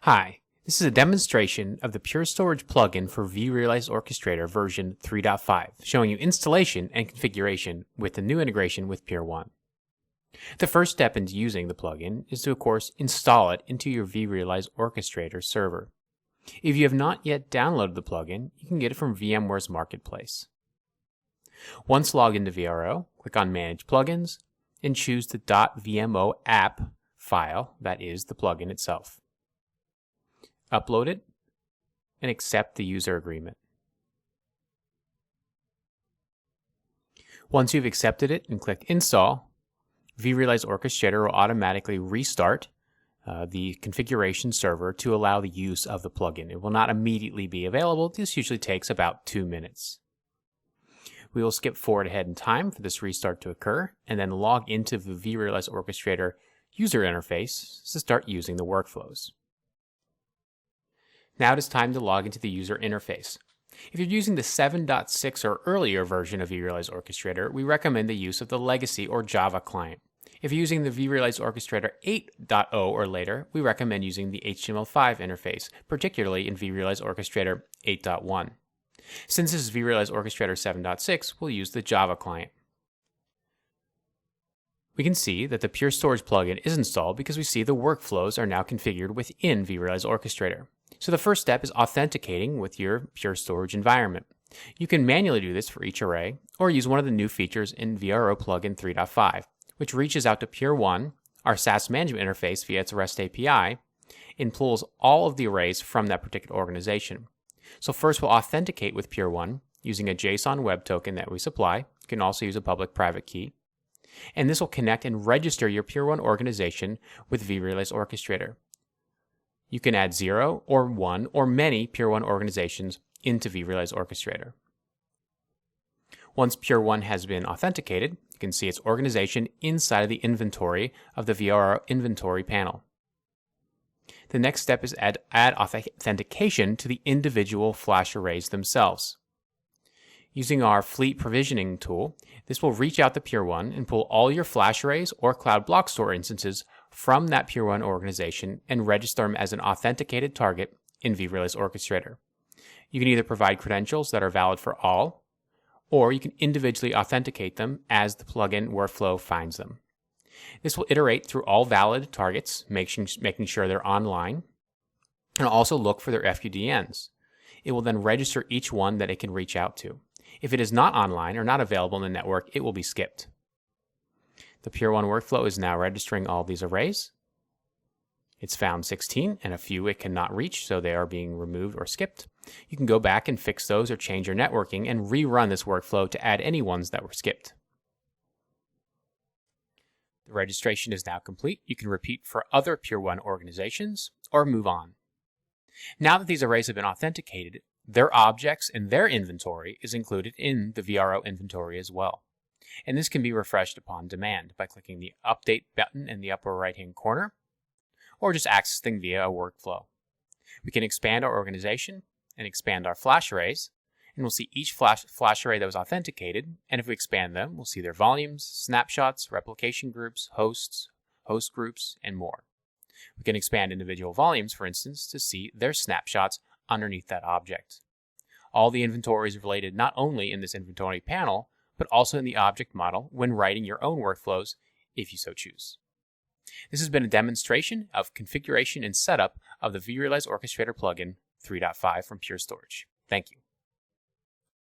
Hi, this is a demonstration of the Pure Storage plugin for vRealize Orchestrator version 3.5, showing you installation and configuration with the new integration with Pure 1. The first step into using the plugin is to, of course, install it into your vRealize Orchestrator server. If you have not yet downloaded the plugin, you can get it from VMware's Marketplace. Once logged into vRO, click on Manage Plugins and choose the .vmo app file, that is the plugin itself. Upload it and accept the user agreement. Once you've accepted it and click Install, vRealize Orchestrator will automatically restart the configuration server to allow the use of the plugin. It will not immediately be available. This usually takes about 2 minutes. We will skip forward ahead in time for this restart to occur and then log into the vRealize Orchestrator user interface to start using the workflows. Now it is time to log into the user interface. If you're using the 7.6 or earlier version of vRealize Orchestrator, we recommend the use of the legacy or Java client. If you're using the vRealize Orchestrator 8.0 or later, we recommend using the HTML5 interface, particularly in vRealize Orchestrator 8.1. Since this is vRealize Orchestrator 7.6, we'll use the Java client. We can see that the Pure Storage plugin is installed because we see the workflows are now configured within vRealize Orchestrator. So the first step is authenticating with your Pure Storage environment. You can manually do this for each array, or use one of the new features in vRO plugin 3.5, which reaches out to Pure 1, our SaaS management interface via its REST API, and pulls all of the arrays from that particular organization. So first we'll authenticate with Pure 1 using a JSON web token that we supply. You can also use a public-private key. And this will connect and register your Pure 1 organization with vRealize Orchestrator. You can add 0 or 1 or many Pure 1 organizations into vRealize Orchestrator. Once Pure 1 has been authenticated, you can see its organization inside of the inventory of the vRO inventory panel. The next step is add authentication to the individual flash arrays themselves. Using our fleet provisioning tool, this will reach out to Pure 1 and pull all your flash arrays or Cloud Block Store instances from that Pure 1 organization and register them as an authenticated target in vRealize Orchestrator. You can either provide credentials that are valid for all, or you can individually authenticate them as the plugin workflow finds them. This will iterate through all valid targets, making sure they're online, and also look for their FUDNs. It will then register each one that it can reach out to. If it is not online or not available in the network, it will be skipped. The Pure 1 workflow is now registering all these arrays. It's found 16 and a few it cannot reach, so they are being removed or skipped. You can go back and fix those or change your networking and rerun this workflow to add any ones that were skipped. The registration is now complete. You can repeat for other Pure 1 organizations or move on. Now that these arrays have been authenticated, their objects and their inventory is included in the vRO inventory as well. And this can be refreshed upon demand by clicking the Update button in the upper right-hand corner, or just accessing via a workflow. We can expand our organization and expand our flash arrays, and we'll see each flash array that was authenticated, and if we expand them, we'll see their volumes, snapshots, replication groups, hosts, host groups, and more. We can expand individual volumes, for instance, to see their snapshots underneath that object. All the inventory is related not only in this inventory panel, but also in the object model when writing your own workflows, if you so choose. This has been a demonstration of configuration and setup of the vRealize Orchestrator plugin 3.5 from Pure Storage. Thank you.